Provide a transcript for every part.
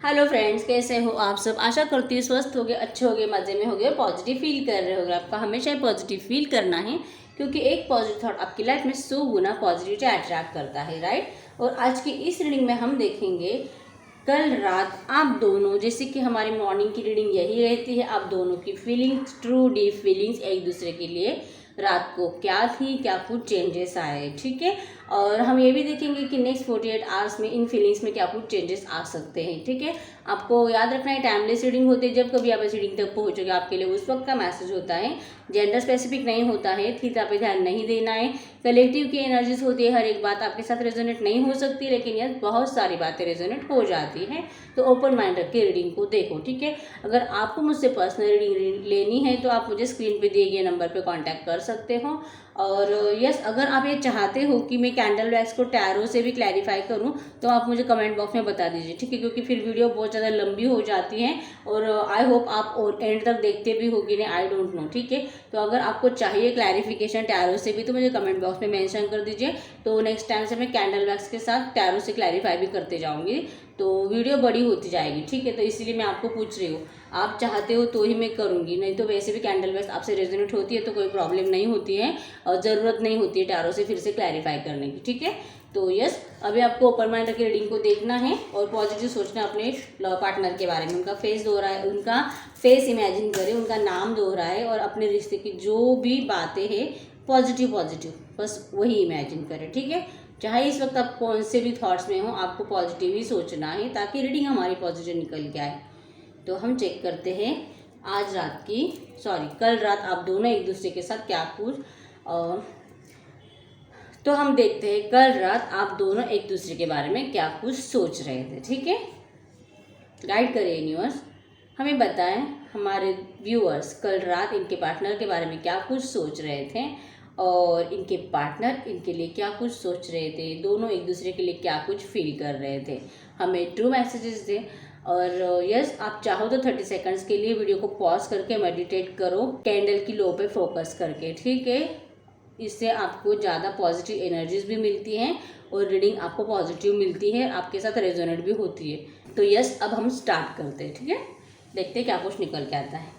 Hello friends, कैसे हो आप सब। आशा करती हूँ स्वस्थ होगे, अच्छे होगे, मज़े में होगे, पॉजिटिव फील कर रहे होगे। आपका हमेशा पॉजिटिव फील करना है, क्योंकि एक पॉजिटिव थॉट आपकी लाइफ में 100 गुना पॉजिटिविटी अट्रैक्ट करता है, राइट। और आज की इस रीडिंग में हम देखेंगे कल रात आप दोनों, जैसे कि हमारी मॉर्निंग की रीडिंग यही रहती है, आप दोनों की फीलिंग्स, ट्रू डीप फीलिंग्स एक दूसरे के लिए रात को क्या थी, क्या कुछ चेंजेस आए, ठीक है। और हम ये भी देखेंगे कि नेक्स्ट 48 आवर्स में इन फीलिंग्स में क्या कुछ चेंजेस आ सकते हैं, ठीक है। आपको याद रखना है टाइमलेस रीडिंग होती है। जब कभी आप इस रीडिंग तक पहुंचोगे आपके लिए उस वक्त का मैसेज होता है, जेंडर स्पेसिफिक नहीं होता है, थीटा पे ध्यान नहीं देना है। कलेक्टिव की एनर्जीज होती है, हर एक बात आपके साथ रेजोनेट नहीं हो सकती, लेकिन यह बहुत सारी बातें रेजोनेट हो जाती हैं। तो ओपन माइंड रख के रीडिंग को देखो, ठीक है। अगर आपको मुझसे पर्सनल रीडिंग लेनी है तो आप मुझे स्क्रीन पे दिए गए नंबर पे कांटेक्ट कर सकते हो। और यस, अगर आप ये चाहते हो कि मैं कैंडल वैक्स को टैरो से भी क्लैरिफाई करूं तो आप मुझे कमेंट बॉक्स में बता दीजिए, ठीक है। क्योंकि फिर वीडियो बहुत ज़्यादा लंबी हो जाती है और आई होप आप और एंड तक देखते भी हो कि नहीं, आई डोंट नो, ठीक है। तो अगर आपको चाहिए क्लैरिफिकेशन टैरो से भी तो मुझे कमेंट बॉक्स में मेंशन कर दीजिए। तो नेक्स्ट टाइम से मैं कैंडल वैक्स के साथ टैरो से क्लैरिफाई भी करते जाऊँगी, तो वीडियो बड़ी होती जाएगी, ठीक है। तो इसीलिए मैं आपको पूछ रही हूँ, आप चाहते हो तो ही मैं करूँगी, नहीं तो वैसे भी कैंडल वैक्स आपसे रेजोनेट होती है तो कोई प्रॉब्लम नहीं होती है और ज़रूरत नहीं होती है टैरो से फिर से क्लैरिफाई करने की, ठीक है। तो यस, अभी आपको ओपन माइंड रख के रीडिंग को देखना है और पॉजिटिव सोचना अपने पार्टनर के बारे में। उनका फेस दोहराए, उनका फेस इमेजिन करें, उनका नाम दोहराए और अपने रिश्ते की जो भी बातें हैं पॉजिटिव पॉजिटिव बस वही इमेजिन करें, ठीक है। चाहे इस वक्त आप कौन से भी थॉट्स में हो, आपको पॉजिटिव ही सोचना है ताकि रीडिंग हमारी पॉजिटिव निकल के आए। तो हम चेक करते हैं आज रात की, कल रात आप दोनों एक दूसरे के साथ क्या कुछ तो हम देखते हैं कल रात आप दोनों एक दूसरे के बारे में क्या कुछ सोच रहे थे, ठीक है। गाइड करें यूनिवर्स, हमें बताएं हमारे व्यूअर्स कल रात इनके पार्टनर के बारे में क्या कुछ सोच रहे थे और इनके पार्टनर इनके लिए क्या कुछ सोच रहे थे, दोनों एक दूसरे के लिए क्या कुछ फील कर रहे थे। हमें ट्रू मैसेजेस दें। और यस, आप चाहो तो 30 सेकंड्स के लिए वीडियो को पॉज करके मेडिटेट करो, कैंडल की लो पे फोकस करके, ठीक है। इससे आपको ज़्यादा पॉजिटिव एनर्जीज भी मिलती हैं और रीडिंग आपको पॉजिटिव मिलती है, आपके साथ रेजोनेट भी होती है। तो यस, अब हम स्टार्ट करते हैं, ठीक है। देखते हैं क्या कुछ निकल के आता है।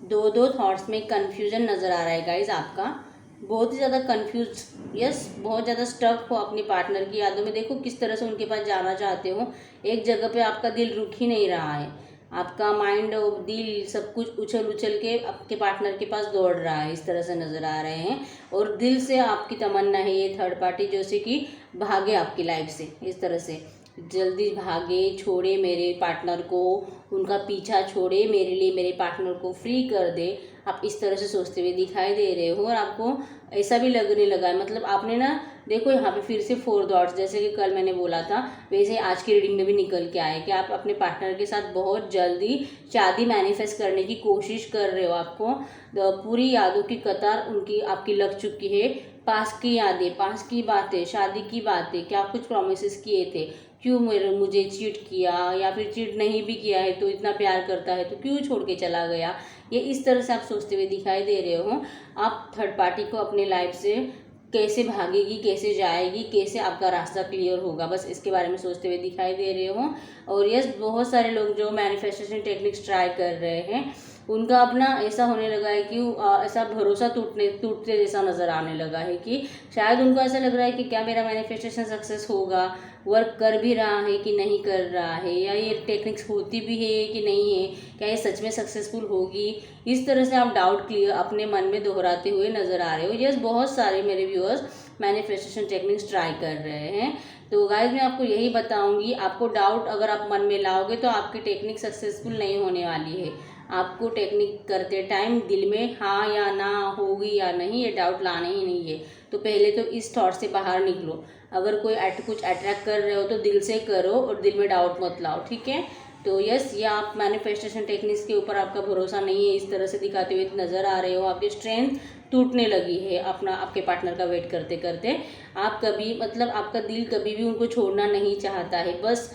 दो थॉट्स में कंफ्यूजन नज़र आ रहा है गाइज, आपका बहुत ही ज़्यादा कंफ्यूज, यस, बहुत ज़्यादा स्टक हो अपने पार्टनर की यादों में। देखो किस तरह से उनके पास जाना चाहते हो, एक जगह पे आपका दिल रुक ही नहीं रहा है, आपका माइंड और दिल सब कुछ उछल उछल के आपके पार्टनर के पास दौड़ रहा है, इस तरह से नज़र आ रहे हैं। और दिल से आपकी तमन्ना है ये थर्ड पार्टी जैसे कि भागे आपकी लाइफ से, इस तरह से जल्दी भागे, छोड़े मेरे पार्टनर को, उनका पीछा छोड़े, मेरे लिए मेरे पार्टनर को फ्री कर दे। आप इस तरह से सोचते हुए दिखाई दे रहे हो और आपको ऐसा भी लगने लगा है, मतलब आपने ना, देखो यहाँ पे फिर से 4 डॉट्स, जैसे कि कल मैंने बोला था वैसे आज की रीडिंग में भी निकल के आए कि आप अपने पार्टनर के साथ बहुत जल्दी शादी मैनिफेस्ट करने की कोशिश कर रहे हो। आपको पूरी यादों की कतार उनकी आपकी लग चुकी है, पास की यादें, पास की बातें, शादी की बातें, क्या कुछ प्रॉमिसेस किए थे, क्यों मुझे चीट किया, या फिर चीट नहीं भी किया है तो इतना प्यार करता है तो क्यों छोड़ के चला गया, ये इस तरह से आप सोचते हुए दिखाई दे रहे हो। आप थर्ड पार्टी को अपने लाइफ से कैसे भागेगी, कैसे जाएगी, कैसे आपका रास्ता क्लियर होगा, बस इसके बारे में सोचते हुए दिखाई दे रहे हो। और यस, बहुत सारे लोग जो मैनिफेस्टेशन टेक्निक्स ट्राई कर रहे हैं उनका अपना ऐसा होने लगा है कि ऐसा भरोसा टूटते जैसा नज़र आने लगा है कि शायद उनको ऐसा लग रहा है कि क्या मेरा मैनिफेस्टेशन सक्सेस होगा, वर्क कर भी रहा है कि नहीं कर रहा है, या ये टेक्निक्स होती भी है कि नहीं है, क्या ये सच में सक्सेसफुल होगी। इस तरह से आप डाउट क्लियर अपने मन में दोहराते हुए नज़र आ रहे हो। यस, बहुत सारे मेरे व्यूअर्स मैनिफेस्टेशन टेक्निक्स ट्राई कर रहे हैं। तो गाइज मैं आपको यही बताऊंगी, आपको डाउट अगर आप मन में लाओगे तो आपकी टेक्निक सक्सेसफुल नहीं होने वाली है। आपको टेक्निक करते टाइम दिल में हाँ या ना, होगी या नहीं, ये डाउट लाना ही नहीं है। तो पहले तो इस थॉट से बाहर निकलो। अगर कोई कुछ अट्रैक्ट कर रहे हो तो दिल से करो और दिल में डाउट मत लाओ, ठीक है। तो यस, ये आप मैनिफेस्टेशन टेक्निक्स के ऊपर आपका भरोसा नहीं है, इस तरह से दिखाते हुए नज़र आ रहे हो, आपकी स्ट्रेंथ टूटने लगी है अपना आपके पार्टनर का वेट करते करते। आप कभी, मतलब आपका दिल कभी भी उनको छोड़ना नहीं चाहता है, बस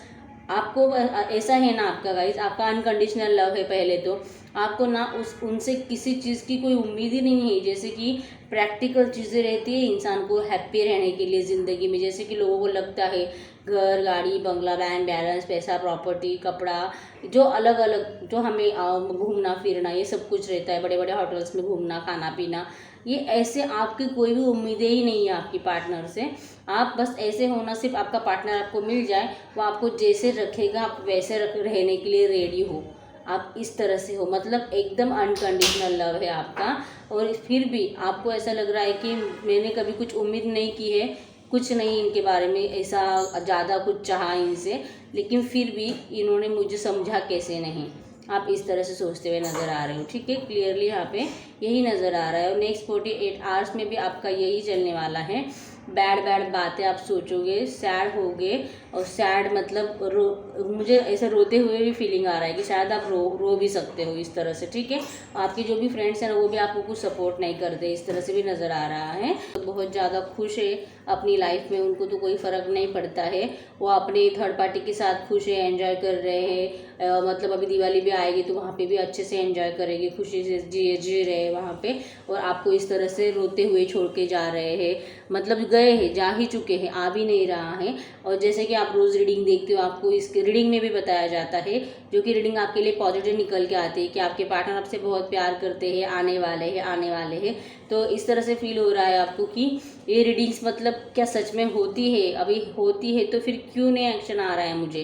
आपको ऐसा है ना आपका गाइस, आपका अनकंडीशनल लव है पहले तो, आपको ना उनसे किसी चीज़ की कोई उम्मीद ही नहीं है। जैसे कि प्रैक्टिकल चीज़ें रहती है इंसान को हैप्पी रहने के लिए ज़िंदगी में, जैसे कि लोगों को लगता है घर गाड़ी बंगला बैंक बैलेंस पैसा प्रॉपर्टी कपड़ा, जो अलग अलग जो हमें घूमना फिरना ये सब कुछ रहता है, बड़े बड़े होटल्स में घूमना खाना पीना, ये ऐसे आपकी कोई भी उम्मीदें ही नहीं है आपकी पार्टनर से। आप बस ऐसे होना, सिर्फ आपका पार्टनर आपको मिल जाए, वो आपको जैसे रखेगा आप वैसे रहने के लिए रेडी हो, आप इस तरह से हो, मतलब एकदम अनकंडीशनल लव है आपका। और फिर भी आपको ऐसा लग रहा है कि मैंने कभी कुछ उम्मीद नहीं की है, कुछ नहीं इनके बारे में ऐसा ज़्यादा कुछ चाहा इनसे, लेकिन फिर भी इन्होंने मुझे समझा कैसे नहीं, आप इस तरह से सोचते हुए नज़र आ रहे हो। ठीक है, क्लियरली यहाँ पे यही नज़र आ रहा है। और नेक्स्ट 48 आवर्स में भी आपका यही चलने वाला है। बैड बैड बातें आप सोचोगे, सैड होगे, और सैड मतलब मुझे ऐसे रोते हुए भी फीलिंग आ रहा है कि शायद आप रो भी सकते हो इस तरह से। ठीक है, आपके जो भी फ्रेंड्स हैं ना वो भी आपको कुछ सपोर्ट नहीं करते, इस तरह से भी नज़र आ रहा है। तो बहुत ज़्यादा खुश है अपनी लाइफ में, उनको तो कोई फ़र्क नहीं पड़ता है, वो अपने थर्ड पार्टी के साथ खुश है, एंजॉय कर रहे हैं। मतलब अभी दिवाली भी आएगी तो वहाँ पे भी अच्छे से एंजॉय करेंगे, खुशी से जी रहे वहाँ पे, और आपको इस तरह से रोते हुए छोड़ के जा रहे हैं, मतलब गए हैं, जा ही चुके हैं, आ भी नहीं रहा है। और जैसे कि आप रोज़ रीडिंग देखते हो, आपको इस रीडिंग में भी बताया जाता है, जो कि रीडिंग आपके लिए पॉजिटिव निकल के आती है कि आपके पार्टनर आपसे बहुत प्यार करते हैं, आने वाले हैं आने वाले हैं। तो इस तरह से फील हो रहा है आपको कि ये रीडिंग्स मतलब क्या सच में होती है, अभी होती है तो फिर क्यों नहीं एक्शन आ रहा है मुझे,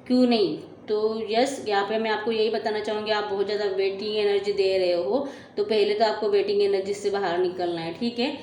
क्यों नहीं। तो यस, यहाँ पे मैं आपको यही बताना चाहूँगी, आप बहुत ज़्यादा वेटिंग एनर्जी दे रहे हो, तो पहले तो आपको वेटिंग एनर्जी से बाहर निकलना है। ठीक है,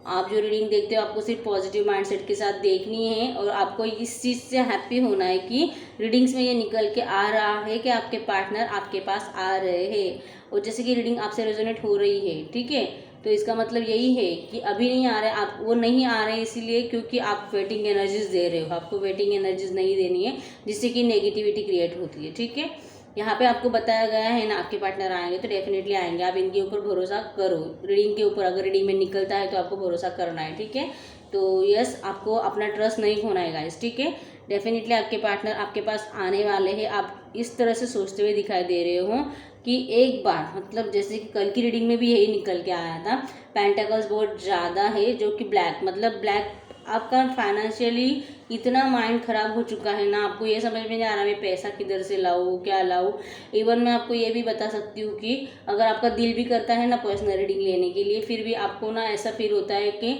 आप जो रीडिंग देखते हो आपको सिर्फ पॉजिटिव माइंडसेट के साथ देखनी है, और आपको इस चीज़ से हैप्पी होना है कि रीडिंग्स में ये निकल के आ रहा है कि आपके पार्टनर आपके पास आ रहे हैं। और जैसे कि रीडिंग आपसे रेजोनेट हो रही है, ठीक है, तो इसका मतलब यही है कि अभी नहीं आ रहे, आप वो नहीं आ रहे इसीलिए क्योंकि आप वेटिंग एनर्जीज दे रहे हो, आपको वेटिंग एनर्जीज नहीं देनी है जिससे कि नेगेटिविटी क्रिएट होती है। ठीक है, यहाँ पे आपको बताया गया है ना आपके पार्टनर आएंगे तो डेफिनेटली आएंगे, आप इनके ऊपर भरोसा करो, रीडिंग के ऊपर, अगर रीडिंग में निकलता है तो आपको भरोसा करना है। ठीक है, तो यस, आपको अपना ट्रस्ट नहीं खोना है गाइस। ठीक है, डेफिनेटली आपके पार्टनर आपके पास आने वाले हैं, आप इस तरह से सोचते हुए दिखाई दे रहे हो कि एक बार, मतलब जैसे कि कल की रीडिंग में भी यही निकल के आया था, पेंटाकल्स बहुत ज़्यादा है, जो कि ब्लैक, मतलब ब्लैक आपका फाइनेंशियली इतना माइंड ख़राब हो चुका है ना, आपको ये समझ में नहीं आ रहा मैं पैसा किधर से लाऊँ, क्या लाऊँ। इवन मैं आपको ये भी बता सकती हूँ कि अगर आपका दिल भी करता है ना पर्सनल रीडिंग लेने के लिए, फिर भी आपको ना ऐसा फील होता है कि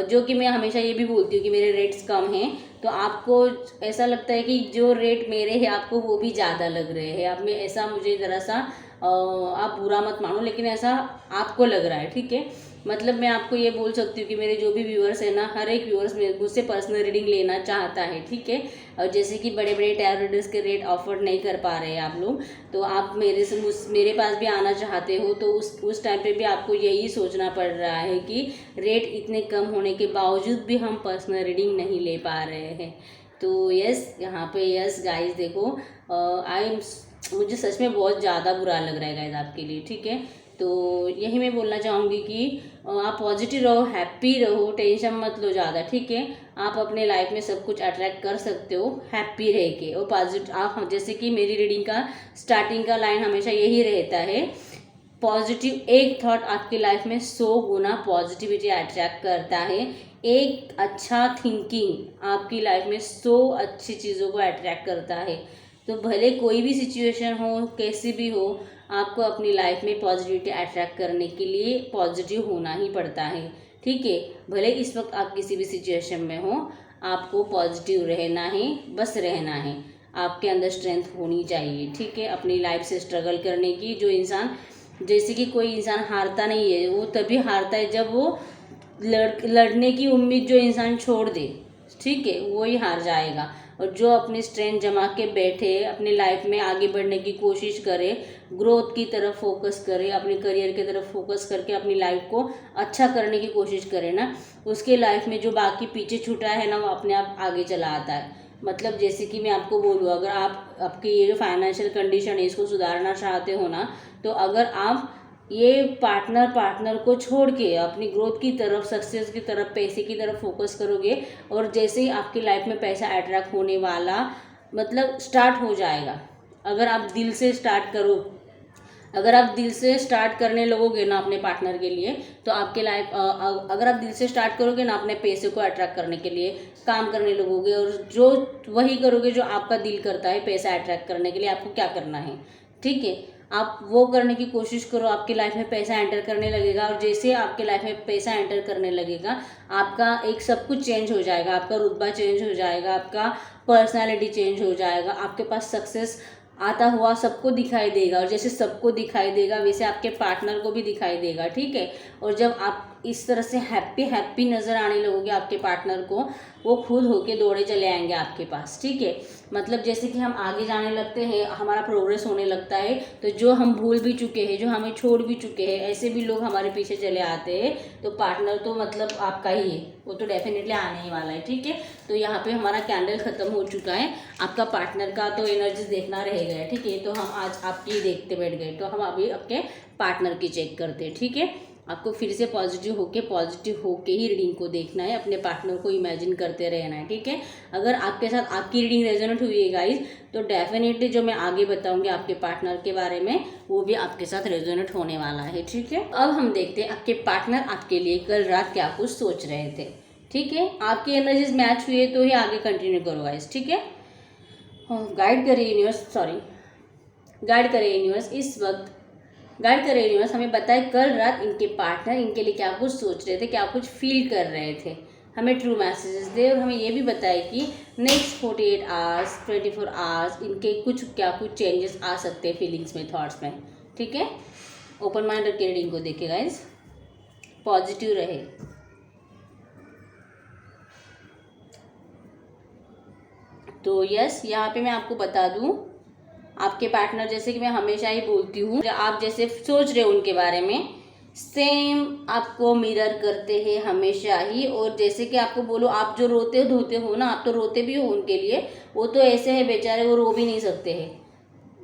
जो कि मैं हमेशा ये भी बोलती हूँ कि मेरे रेट्स कम हैं, तो आपको ऐसा लगता है कि जो रेट मेरे हैं आपको वो भी ज़्यादा लग रहे हैं। अब मैं ऐसा, मुझे ज़रा सा आप बुरा मत मानो, लेकिन ऐसा आपको लग रहा है। ठीक है, मतलब मैं आपको ये बोल सकती हूँ कि मेरे जो भी व्यूअर्स है ना, हर एक व्यूअर्स मुझसे पर्सनल रीडिंग लेना चाहता है। ठीक है, और जैसे कि बड़े बड़े टैरो रीडर्स के रेट ऑफर नहीं कर पा रहे हैं आप लोग, तो आप मेरे पास भी आना चाहते हो, तो उस टाइम पे भी आपको यही सोचना पड़ रहा है कि रेट इतने कम होने के बावजूद भी हम पर्सनल रीडिंग नहीं ले पा रहे हैं। तो यस, यहाँ पे यस गाइस देखो, मुझे सच में बहुत ज़्यादा बुरा लग रहा है गाइस आपके लिए। ठीक है, तो यही मैं बोलना चाहूँगी कि आप पॉजिटिव रहो, हैप्पी रहो, टेंशन मत लो ज़्यादा। ठीक है, आप अपने लाइफ में सब कुछ अट्रैक्ट कर सकते हो हैप्पी रह के, और पॉजिटिव आप, जैसे कि मेरी रीडिंग का स्टार्टिंग का लाइन हमेशा यही रहता है, पॉजिटिव एक थॉट आपकी लाइफ में 100 गुना पॉजिटिविटी अट्रैक्ट करता है। एक अच्छा थिंकिंग आपकी लाइफ में 100 अच्छी चीज़ों को अट्रैक्ट करता है। तो भले कोई भी सिचुएशन हो, कैसी भी हो, आपको अपनी लाइफ में पॉजिटिविटी अट्रैक्ट करने के लिए पॉजिटिव होना ही पड़ता है। ठीक है, भले इस वक्त आप किसी भी सिचुएशन में हो, आपको पॉजिटिव रहना है, बस रहना है, आपके अंदर स्ट्रेंथ होनी चाहिए। ठीक है, अपनी लाइफ से स्ट्रगल करने की, जो इंसान, जैसे कि कोई इंसान हारता नहीं है, वो तभी हारता है जब वो लड़ने की उम्मीद जो इंसान छोड़ दे, ठीक है, वो ही हार जाएगा। और जो अपनी स्ट्रेंथ जमा के बैठे, अपनी लाइफ में आगे बढ़ने की कोशिश करे, ग्रोथ की तरफ फोकस करे, अपने करियर की तरफ फोकस करके अपनी लाइफ को अच्छा करने की कोशिश करे ना, उसके लाइफ में जो बाकी पीछे छूटा है ना, वो अपने आप आगे चला आता है। मतलब जैसे कि मैं आपको बोलूँ, अगर आप आपकी ये जो फाइनेंशियल कंडीशन है इसको सुधारना चाहते हो ना, तो अगर आप ये पार्टनर को छोड़ के अपनी ग्रोथ की तरफ, सक्सेस की तरफ, पैसे की तरफ फोकस करोगे, और जैसे ही आपकी लाइफ में पैसा अट्रैक्ट होने वाला मतलब स्टार्ट हो जाएगा। अगर आप दिल से स्टार्ट करो, अगर आप दिल से स्टार्ट करने लगोगे ना अपने पार्टनर के लिए, तो आपके लाइफ अगर आप दिल से स्टार्ट करोगे ना अपने पैसे को अट्रैक्ट करने के लिए, काम करने लगोगे और जो वही करोगे जो आपका दिल करता है पैसा अट्रैक्ट करने के लिए। आपको क्या करना है, ठीक है, आप वो करने की कोशिश करो, आपकी लाइफ में पैसा एंटर करने लगेगा। और जैसे आपके लाइफ में पैसा एंटर करने लगेगा, आपका एक सब कुछ चेंज हो जाएगा, आपका रुतबा चेंज हो जाएगा, आपका पर्सनालिटी चेंज हो जाएगा, आपके पास सक्सेस आता हुआ सबको दिखाई देगा। और जैसे सबको दिखाई देगा वैसे आपके पार्टनर को भी दिखाई देगा, ठीक है। और जब आप इस तरह से हैप्पी हैप्पी नज़र आने लगोगे आपके पार्टनर को, वो खुद होके दौड़े चले आएंगे आपके पास, ठीक है। मतलब जैसे कि हम आगे जाने लगते हैं, हमारा प्रोग्रेस होने लगता है, तो जो हम भूल भी चुके हैं, जो हमें छोड़ भी चुके हैं, ऐसे भी लोग हमारे पीछे चले आते हैं। तो पार्टनर तो मतलब आपका ही है, वो तो डेफिनेटली आने ही वाला है, ठीक है। तो यहाँ पे हमारा कैंडल ख़त्म हो चुका है, आपका पार्टनर का तो एनर्जी देखना रह गया, ठीक है। तो हम आज आपकी देखते बैठ गए, तो हम अभी आपके पार्टनर की चेक करते हैं, ठीक है। आपको फिर से पॉजिटिव होके ही रीडिंग को देखना है, अपने पार्टनर को इमेजिन करते रहना है, ठीक है। अगर आपके साथ आपकी रीडिंग रेजोनेट हुई है गाइस, तो डेफिनेटली जो मैं आगे बताऊंगी आपके पार्टनर के बारे में, वो भी आपके साथ रेजोनेट होने वाला है, ठीक है। अब हम देखते हैं आपके पार्टनर आपके लिए कल रात क्या कुछ सोच रहे थे, ठीक है। आपकी एनर्जीज मैच हुई है तो ही आगे कंटिन्यू करो गाइस, ठीक है। गाइड करिए यूनिवर्स इस वक्त, गाइड करें यूनिवर्स, हमें बताए कल रात इनके पार्टनर इनके लिए क्या कुछ सोच रहे थे, क्या कुछ फील कर रहे थे। हमें ट्रू मैसेजेस दे और हमें ये भी बताए कि नेक्स्ट 48 आवर्स 24 आवर्स इनके क्या कुछ चेंजेस आ सकते हैं फीलिंग्स में, थॉट्स में, ठीक है। ओपन माइंड रख के रीडिंग को देखे गाइस, पॉजिटिव रहे। तो यस, यहाँ पे मैं आपको बता दूँ, आपके पार्टनर, जैसे कि मैं हमेशा ही बोलती हूँ, आप जैसे सोच रहे हो उनके बारे में, सेम आपको मिरर करते हैं हमेशा ही। और जैसे कि आपको बोलो, आप जो रोते धोते हो ना, आप तो रोते भी हो उनके लिए, वो तो ऐसे है बेचारे, वो रो भी नहीं सकते हैं,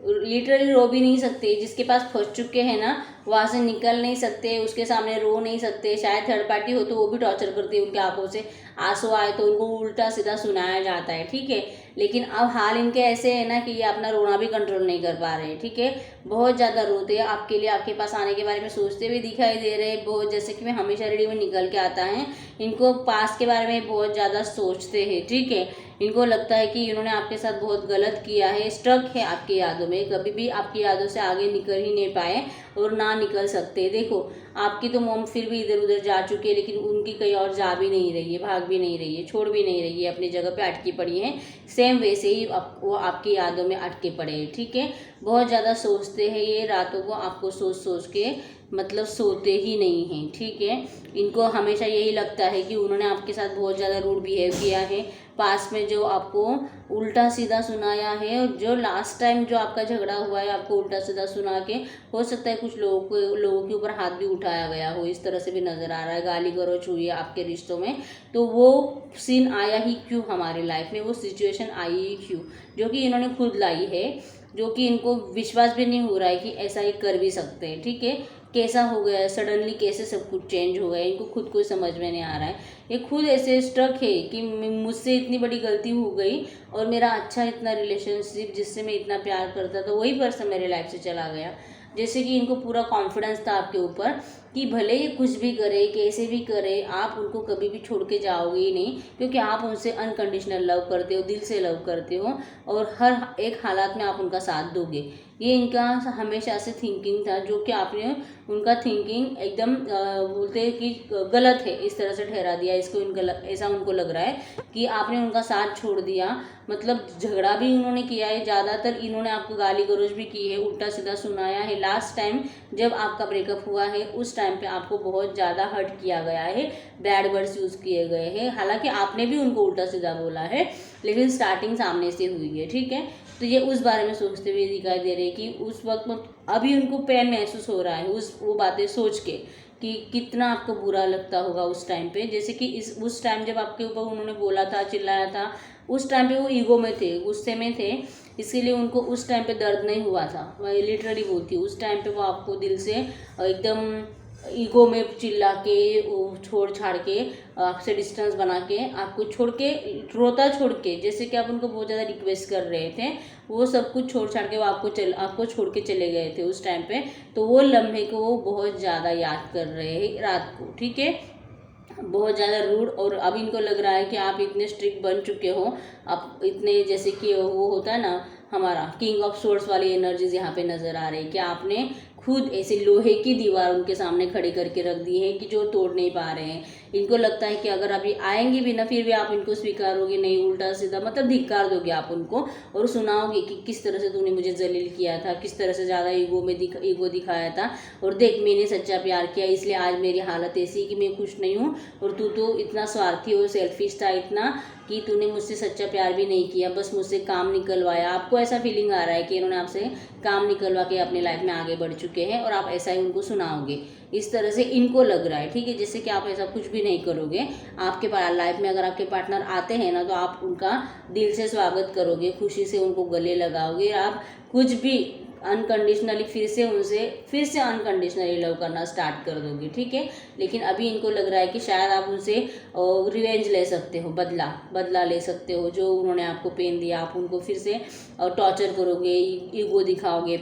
लिटरली रो भी नहीं सकते। जिसके पास फंस चुके हैं ना, वहाँ से निकल नहीं सकते, उसके सामने रो नहीं सकते। शायद थर्ड पार्टी हो तो वो भी टॉर्चर करती है, उनके आंखों से आंसू आए तो उनको उल्टा सीधा सुनाया जाता है, ठीक है। लेकिन अब हाल इनके ऐसे है ना कि ये अपना रोना भी कंट्रोल नहीं कर पा रहे, ठीक है। बहुत ज़्यादा रोते हैं, आपके लिए आपके पास आने के बारे में सोचते भी दिखाई दे रहे हैं बहुत, जैसे कि मैं हमेशा रीडिंग में निकल के आता है, इनको पास के बारे में बहुत ज़्यादा सोचते हैं, ठीक है। इनको लगता है कि इन्होंने आपके साथ बहुत गलत किया है, स्टक है आपकी यादों में, कभी भी आपकी यादों से आगे निकल ही नहीं पाए और ना निकल सकते। देखो, आपकी तो मॉम फिर भी इधर उधर जा चुकी है, लेकिन उनकी कहीं और जा भी नहीं रही है, भाग भी नहीं रही है, छोड़ भी नहीं रही है, अपनी जगह पे अटकी पड़ी है। सेम वैसे ही वो आपकी यादों में अटके पड़े हैं, ठीक है। बहुत ज़्यादा सोचते हैं ये, रातों को आपको सोच सोच के मतलब सोते ही नहीं हैं, ठीक है। इनको हमेशा यही लगता है कि उन्होंने आपके साथ बहुत ज़्यादा रूड बिहेव किया है, पास में जो आपको उल्टा सीधा सुनाया है, और जो लास्ट टाइम जो आपका झगड़ा हुआ है आपको उल्टा सीधा सुना के, हो सकता है कुछ लोगों के ऊपर हाथ भी उठाया गया हो, इस तरह से भी नज़र आ रहा है, गाली गलौज हुई है आपके रिश्तों में। तो वो सीन आया ही क्यों हमारी लाइफ में, वो सिचुएशन आई ही क्यों, जो कि इन्होंने खुद लाई है, जो कि इनको विश्वास भी नहीं हो रहा है कि ऐसा ये कर भी सकते हैं, ठीक है। कैसा हो गया है सडनली, कैसे सब कुछ चेंज हो गया है, इनको खुद को समझ में नहीं आ रहा है। ये खुद ऐसे स्ट्रक है कि मुझसे इतनी बड़ी गलती हो गई और मेरा अच्छा इतना रिलेशनशिप जिससे मैं इतना प्यार करता था, वही पर्सन मेरे लाइफ से चला गया। जैसे कि इनको पूरा कॉन्फिडेंस था आपके ऊपर कि भले ही कुछ भी करे, कैसे भी करे, आप उनको कभी भी छोड़ के जाओगे ही नहीं, क्योंकि आप उनसे अनकंडीशनल लव करते हो, दिल से लव करते हो, और हर एक हालात में आप उनका साथ दोगे। ये इनका हमेशा से थिंकिंग था, जो कि आपने उनका थिंकिंग एकदम बोलते हैं कि गलत है, इस तरह से ठहरा दिया इसको, ऐसा उनको लग रहा है कि आपने उनका साथ छोड़ दिया। मतलब झगड़ा भी उन्होंने किया है, ज़्यादातर इन्होंने आपको गाली गलौज भी की है, उल्टा सीधा सुनाया है। लास्ट टाइम जब आपका ब्रेकअप हुआ है उस टाइम पे आपको बहुत ज़्यादा हर्ट किया गया है, बैड वर्ड्स यूज़ किए गए हैं। हालांकि आपने भी उनको उल्टा सीधा बोला है, लेकिन स्टार्टिंग सामने से हुई है, ठीक है। तो ये उस बारे में सोचते हुए दिखाई दे रहे हैं कि उस वक्त अभी उनको पेन महसूस हो रहा है वो बातें सोच के, कि कितना आपको बुरा लगता होगा उस टाइम पे। जैसे कि उस टाइम जब आपके ऊपर उन्होंने बोला था, चिल्लाया था, उस टाइम पे वो ईगो में थे, गुस्से में थे, इसीलिए उनको उस टाइम पे दर्द नहीं हुआ था। मैं लिटरली बोलती हूँ, उस टाइम पे वो आपको दिल से एकदम ईगो में चिल्ला के, छोड़ छाड़ के, आपसे डिस्टेंस बना के, आपको छोड़ के, रोता छोड़ के, जैसे कि आप उनको बहुत ज़्यादा रिक्वेस्ट कर रहे थे, वो सब कुछ छोड़ छाड़ के वो आपको छोड़ के चले गए थे उस टाइम पे। तो वो लम्हे को वो बहुत ज़्यादा याद कर रहे हैं रात को, ठीक है, बहुत ज़्यादा रूड। और अब इनको लग रहा है कि आप इतने स्ट्रिक्ट बन चुके हो, आप इतने, जैसे कि वो होता है ना हमारा किंग ऑफ सोर्स वाली एनर्जीज यहाँ पे नज़र आ रही है कि आपने खुद ऐसी लोहे की दीवार उनके सामने खड़ी करके रख दी है कि जो तोड़ नहीं पा रहे हैं। इनको लगता है कि अगर अभी आएंगे भी ना, फिर भी आप इनको स्वीकारोगे नहीं, उल्टा सीधा मतलब धिक्कार दोगे आप उनको, और सुनाओगे कि किस तरह से तूने मुझे जलील किया था, किस तरह से ज़्यादा ईगो दिखाया था, और देख मैंने सच्चा प्यार किया, इसलिए आज मेरी हालत ऐसी है कि मैं खुश नहीं हूँ, और तू तो इतना स्वार्थी और सेल्फिश था इतना कि तूने मुझसे सच्चा प्यार भी नहीं किया, बस मुझसे काम निकलवाया। आपको ऐसा फीलिंग आ रहा है कि इन्होंने आपसे काम निकलवा के अपनी लाइफ में आगे बढ़ चुके हैं, और आप ऐसा ही उनको सुनाओगे, इस तरह से इनको लग रहा है, ठीक है। जैसे कि आप ऐसा कुछ भी नहीं करोगे, आपके लाइफ में अगर आपके पार्टनर आते हैं ना, तो आप उनका दिल से स्वागत करोगे, खुशी से उनको गले लगाओगे, आप कुछ भी अनकंडीशनली फिर से अनकंडीशनली लव करना स्टार्ट कर दोगे, ठीक है। लेकिन अभी इनको लग रहा है कि शायद आप उनसे रिवेंज ले सकते हो, बदला ले सकते हो, जो उन्होंने आपको पेन दिया, आप उनको फिर से टॉर्चर करोगे, ईगो दिखाओगे,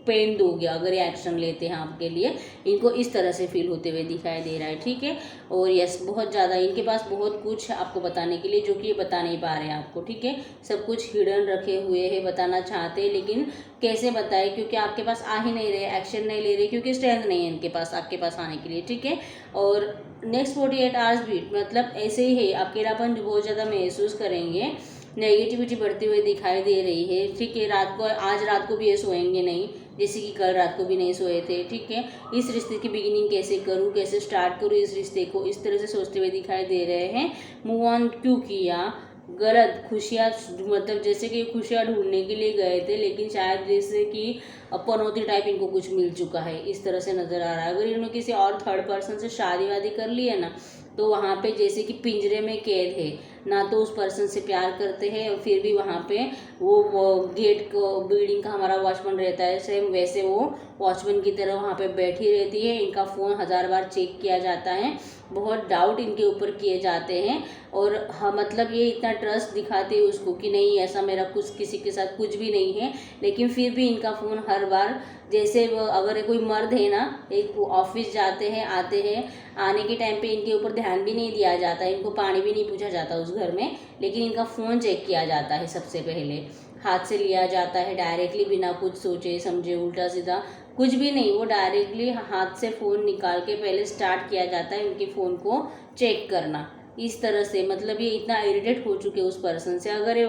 पेन दोगे अगर ये एक्शन लेते हैं आपके लिए। इनको इस तरह से फील होते हुए दिखाई दे रहा है, ठीक है। और यस, बहुत ज़्यादा इनके पास बहुत कुछ है आपको बताने के लिए, जो कि ये बता नहीं पा रहे हैं आपको, ठीक है। सब कुछ हिडन रखे हुए हैं, बताना चाहते हैं, लेकिन कैसे बताए, क्योंकि आपके पास आ ही नहीं रहे, एक्शन नहीं ले रहे, क्योंकि स्ट्रेंथ नहीं है इनके पास आपके पास आने के लिए, ठीक है। और नेक्स्ट 48 आवर्स भी मतलब ऐसे ही है, अकेलापन बहुत ज़्यादा महसूस करेंगे, नेगेटिविटी बढ़ती हुई दिखाई दे रही है, ठीक है। आज रात को भी ये सोएंगे नहीं, जैसे कि कल रात को भी नहीं सोए थे, ठीक है। इस रिश्ते की बिगिनिंग कैसे करूँ, कैसे स्टार्ट करूँ इस रिश्ते को, इस तरह से सोचते हुए दिखाई दे रहे हैं। मूव ऑन क्यों किया, गलत खुशियाँ, मतलब जैसे कि खुशियाँ ढूंढने के लिए गए थे, लेकिन शायद जैसे कि पनौती टाइप इनको कुछ मिल चुका है, इस तरह से नज़र आ रहा है। अगर इन्होंने किसी और थर्ड पर्सन से शादी वादी कर ली है ना, तो वहाँ पे जैसे कि पिंजरे में कैद है, ना तो उस पर्सन से प्यार करते हैं, और फिर भी वहाँ पे वो गेट को, बिल्डिंग का हमारा वॉचमैन रहता है, सेम वैसे वो वॉचमैन की तरह वहाँ पे बैठी रहती है। इनका फ़ोन 1000 बार चेक किया जाता है, बहुत डाउट इनके ऊपर किए जाते हैं, और हाँ मतलब ये इतना ट्रस्ट दिखाते हैं उसको कि नहीं ऐसा मेरा कुछ किसी के साथ कुछ भी नहीं है, लेकिन फिर भी इनका फ़ोन हर बार, जैसे अगर कोई मर्द है ना, एक ऑफिस जाते हैं, आते हैं, आने के टाइम पे इनके ऊपर ध्यान भी नहीं दिया जाता, इनको पानी भी नहीं पूछा जाता उस घर में, लेकिन इनका फ़ोन चेक किया जाता है, सबसे पहले हाथ से लिया जाता है डायरेक्टली, बिना कुछ सोचे समझे, उल्टा सीधा कुछ भी नहीं, वो डायरेक्टली हाथ से फ़ोन निकाल के पहले स्टार्ट किया जाता है उनके फ़ोन को चेक करना, इस तरह से। मतलब ये इतना इरिटेट हो चुके उस पर्सन से, अगर ये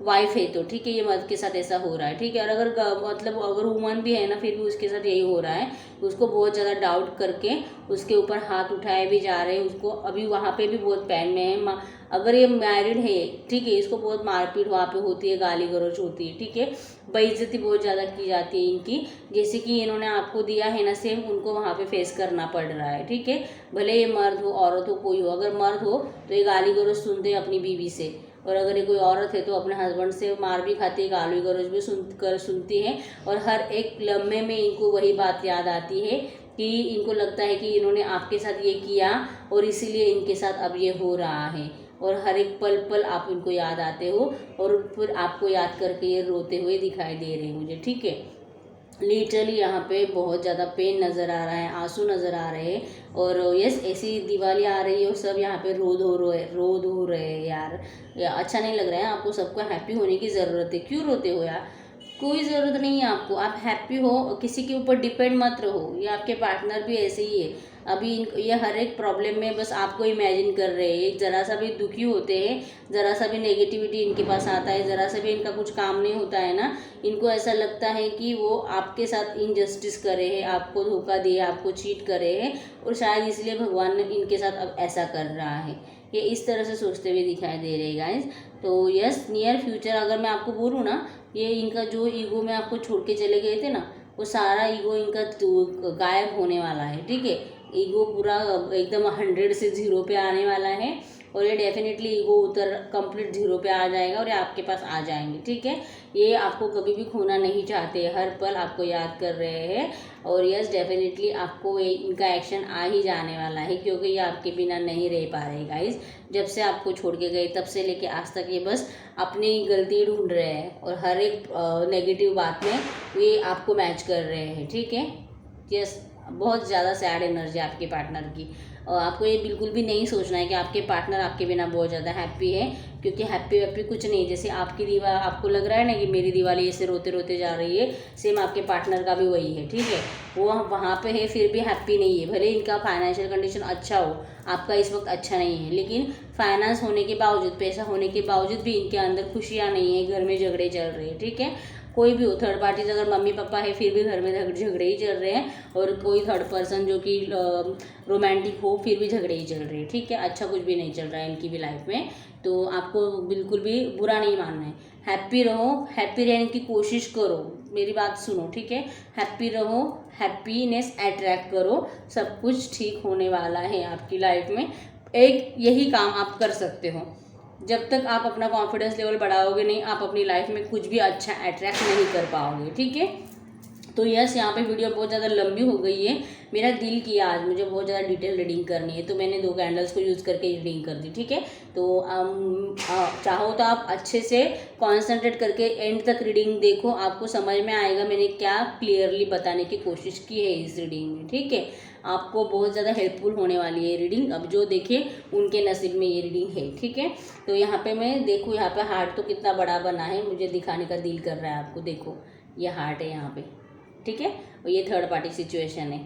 वाइफ है तो ठीक है, ये मर्द के साथ ऐसा हो रहा है, ठीक है। और अगर मतलब अगर वुमन भी है ना, फिर भी उसके साथ यही हो रहा है, उसको बहुत ज़्यादा डाउट करके उसके ऊपर हाथ उठाए भी जा रहे हैं, उसको अभी वहाँ पे भी बहुत पैन में है। अगर ये मैरिड है, ठीक है, इसको बहुत मारपीट वहाँ पे होती है, गाली गलौज होती है, ठीक है, बेइज्जती बहुत ज़्यादा की जाती है इनकी, जैसे कि इन्होंने आपको दिया है ना, सेम उनको वहाँ पे फेस करना पड़ रहा है, ठीक है। भले ये मर्द हो, औरत हो, कोई हो, अगर मर्द हो तो ये गाली गलौज सुनते हैं अपनी बीवी से, और अगर ये कोई औरत है तो अपने हस्बैंड से मार भी खाती है, गाली गलौज भी सुनती है, और हर एक लम्हे में इनको वही बात याद आती है कि इनको लगता है कि इन्होंने आपके साथ ये किया, और इसीलिए इनके साथ अब ये हो रहा है, और हर एक पल पल आप इनको याद आते हो, और फिर आपको याद करके ये रोते हुए दिखाई दे रहे हैं मुझे, ठीक है। लिटरली यहाँ पे बहुत ज़्यादा पेन नज़र आ रहा है, आंसू नज़र आ रहे हैं, और यस ऐसी दिवाली आ रही है और सब यहाँ पे रो धो रहे हैं यार, अच्छा नहीं लग रहा है आपको। सबको हैप्पी होने की ज़रूरत है, क्यों रोते हो यार, कोई ज़रूरत नहीं है आपको, आप हैप्पी हो, किसी के ऊपर डिपेंड मत रहो। ये आपके पार्टनर भी ऐसे ही है, अभी ये हर एक प्रॉब्लम में बस आपको इमेजिन कर रहे हैं, एक ज़रा सा भी दुखी होते हैं, ज़रा सा भी नेगेटिविटी इनके पास आता है, ज़रा सा भी इनका कुछ काम नहीं होता है ना, इनको ऐसा लगता है कि वो आपके साथ इनजस्टिस करे हैं, आपको धोखा दिए, आपको चीट करे हैं, और शायद इसलिए भगवान ने इनके साथ अब ऐसा कर रहा है। ये इस तरह से सोचते हुए दिखाई दे रहे हैं गाइस। तो यस, नियर फ्यूचर अगर मैं आपको बोलूँ ना, ये इनका जो ईगो में आपको छोड़ के चले गए थे ना, वो सारा ईगो इनका गायब होने वाला है, ठीक है। ईगो पूरा एकदम 100 से 0 पे आने वाला है, और ये डेफिनेटली ईगो उतर कंप्लीट जीरो पे आ जाएगा और ये आपके पास आ जाएंगे, ठीक है। ये आपको कभी भी खोना नहीं चाहते, हर पल आपको याद कर रहे हैं और यस डेफिनेटली आपको इनका एक्शन आ ही जाने वाला है, क्योंकि ये आपके बिना नहीं रह पा रहे गाइज। जब से आपको छोड़ के गए तब से लेके आज तक ये बस अपनी गलती ढूंढ रहे हैं और हर एक नेगेटिव बात में ये आपको मैच कर रहे हैं, ठीक है। यस, बहुत ज़्यादा सैड एनर्जी आपके पार्टनर की। और आपको ये बिल्कुल भी नहीं सोचना है कि आपके पार्टनर आपके बिना बहुत ज़्यादा हैप्पी है, क्योंकि हैप्पी वैप्पी कुछ नहीं। जैसे आपकी दीवार, आपको लग रहा है ना कि मेरी दिवाली ऐसे रोते रोते जा रही है, सेम आपके पार्टनर का भी वही है, ठीक है। वो वहाँ पे है फिर भी हैप्पी नहीं है, भले इनका फाइनेंशियल कंडीशन अच्छा हो, आपका इस वक्त अच्छा नहीं है, लेकिन फाइनेंस होने के बावजूद, पैसा होने के बावजूद भी इनके अंदर खुशियाँ नहीं है, घर में झगड़े चल रहे हैं, ठीक है। कोई भी हो, थर्ड पार्टीज अगर मम्मी पापा है फिर भी घर में झगड़े ही चल रहे हैं, और कोई थर्ड पर्सन जो कि रोमांटिक हो फिर भी झगड़े ही चल रहे हैं, ठीक है। अच्छा कुछ भी नहीं चल रहा है इनकी भी लाइफ में, तो आपको बिल्कुल भी बुरा नहीं मानना है। हैप्पी रहो, हैप्पी रहने की कोशिश करो, मेरी बात सुनो, ठीक है। हैप्पी रहो, हैप्पीनेस अट्रैक्ट करो, सब कुछ ठीक होने वाला है आपकी लाइफ में। एक यही काम आप कर सकते हो, जब तक आप अपना कॉन्फिडेंस लेवल बढ़ाओगे नहीं, आप अपनी लाइफ में कुछ भी अच्छा अट्रैक्ट नहीं कर पाओगे, ठीक है। तो यस, यहाँ पे वीडियो बहुत ज़्यादा लंबी हो गई है, मेरा दिल किया आज मुझे बहुत ज़्यादा डिटेल रीडिंग करनी है, तो मैंने 2 कैंडल्स को यूज़ करके रीडिंग कर दी, ठीक है। तो चाहो तो आप अच्छे से कॉन्सेंट्रेट करके एंड तक रीडिंग देखो, आपको समझ में आएगा मैंने क्या क्लियरली बताने की कोशिश की है इस रीडिंग में, ठीक है। आपको बहुत ज़्यादा हेल्पफुल होने वाली है रीडिंग, अब जो देखे उनके नसीब में ये रीडिंग है, ठीक है। तो यहाँ पे मैं देखूँ, यहाँ पे हार्ट तो कितना बड़ा बना है, मुझे दिखाने का दिल कर रहा है आपको, देखो ये हार्ट है यहाँ पे, ठीक है। और ये थर्ड पार्टी सिचुएशन है,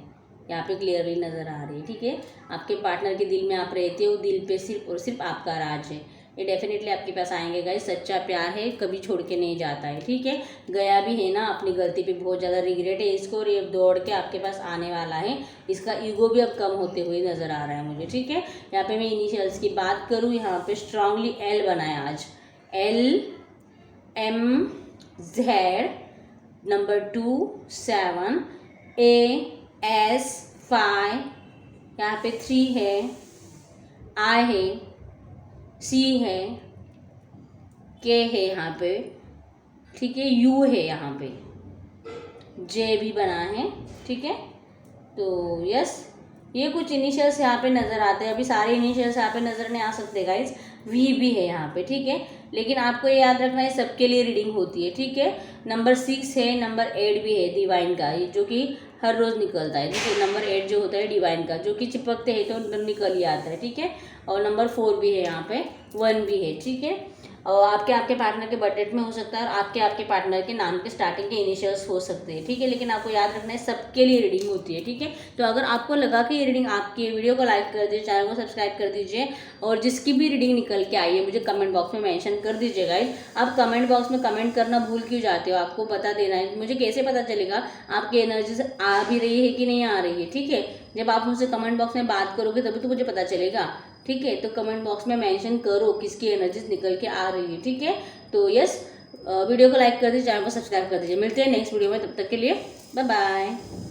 यहाँ पे क्लियरली नज़र आ रही है, ठीक है। आपके पार्टनर के दिल में आप रहते हो, दिल पे सिर्फ और सिर्फ आपका राज है, ये डेफिनेटली आपके पास आएंगे गाइस। सच्चा प्यार है, कभी छोड़ के नहीं जाता है, ठीक है। गया भी है ना, अपनी गलती पे बहुत ज़्यादा रिग्रेट है इसको, और ये दौड़ के आपके पास आने वाला है। इसका ईगो भी अब कम होते हुए नज़र आ रहा है मुझे, ठीक है। यहाँ पे मैं इनिशियल्स की बात करूँ, यहाँ पे स्ट्रांगली एल बनाया आज, LMZ, नंबर 2 7, AS 5, यहाँ पे 3 है, I है, C है, K है यहाँ पे, ठीक है, U है यहाँ पे, J भी बना है, ठीक है। तो यस, ये कुछ इनिशियल्स यहाँ पे नज़र आते हैं, अभी सारे इनिशियल्स यहाँ पे नज़र नहीं आ सकते गाइज। V भी है यहाँ पे, ठीक है, लेकिन आपको ये याद रखना है सबके लिए रीडिंग होती है, ठीक है। नंबर 6 है, नंबर 8 भी है डिवाइन का, जो कि हर रोज़ निकलता है, ठीक है। नंबर 8 जो होता है डिवाइन का, जो कि चिपकते हैं तो निकल ही आता है, ठीक है। और नंबर 4 भी है यहाँ पे, 1 भी है, ठीक है। और आपके पार्टनर के बर्थडेट में हो सकता है, और आपके पार्टनर के नाम के स्टार्टिंग के इनिशियल्स हो सकते हैं, ठीक है। लेकिन आपको याद रखना है सबके लिए रीडिंग होती है, ठीक है। तो अगर आपको लगा कि ये रीडिंग आपकी, वीडियो को लाइक कर दीजिए, चैनल को सब्सक्राइब कर दीजिए, और जिसकी भी रीडिंग निकल के आई है मुझे कमेंट बॉक्स में मेंशन कर दीजिए गाइस। आप कमेंट बॉक्स में कमेंट करना भूल क्यों जाते हो, आपको बता देना है, मुझे कैसे पता चलेगा आपकी एनर्जी से आ भी रही है कि नहीं आ रही है, ठीक है। जब आप मुझसे कमेंट बॉक्स में बात करोगे तभी तो मुझे पता चलेगा, ठीक है। तो कमेंट बॉक्स में मेंशन करो किसकी एनर्जीज निकल के आ रही है, ठीक है। तो यस, वीडियो को लाइक कर दीजिए, चैनल को सब्सक्राइब कर दीजिए। मिलते हैं नेक्स्ट वीडियो में, तब तक के लिए बाय बाय।